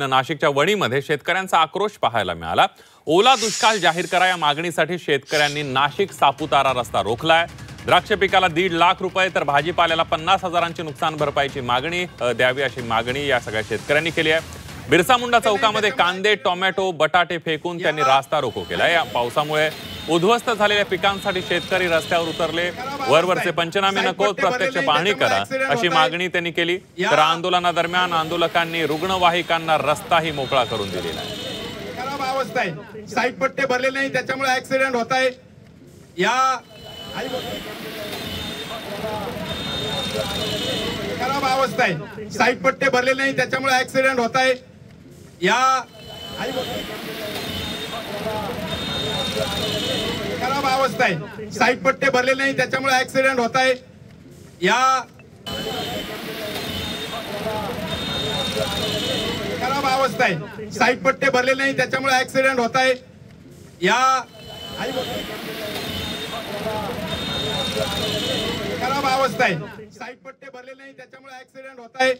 नाशिकच्या वणीमध्ये शेतकऱ्यांचा आक्रोश पाहायला मिळाला। ओला दुष्काळ जाहीर करा या मागणीसाठी शेतकऱ्यांनी नाशिक सापुतारा रस्ता रोखलाय। द्राक्ष पिकाला 1.5 लाख रुपये तर भाजीपाल्याला 50,000ची नुकसान भरपाईची मागणी द्यावी अशी मागणी या सगळ्या शेतकऱ्यांनी केली आहे। बिरसा मुंडा चौकामध्ये कांदे, टोमॅटो, बटाटे फेकून त्यांनी रास्ता रोको केला। या पावसामुळे उद्ध्वस्त झालेल्या पिकांसाठी शेतकरी रस्त्यावर उतरले। वरवरचे पंचनामे नको, प्रत्यक्ष पाहणी करा अशी मागणी त्यांनी केली। तर आंदोलनादरम्यान आंदोलकांनी रुग्णवाहिकांना रस्ताही मोकळा करून दिलेला आहे। खराब अवस्था आहे, साईड पट्टे भरले नाही, त्याच्यामुळे ऍक्सिडेंट होत आहे। खराब अवस्था आहे, साईड पट्टे भरले नाही, त्याच्यामुळे ऍक्सिडेंट होत आहे। खराब अवस्था आहे, साईड पट्टे भरले नाही, त्याच्यामुळे ऍक्सिडेंट होत आहे। खराब अवस्था आहे, साईड पट्टे भरले नाही, त्याच्यामुळे ऍक्सिडेंट होत आहे। खराब अवस्था आहे, साईड पट्टे भरले नाही, त्याच्यामुळे ऍक्सिडेंट होत आहे।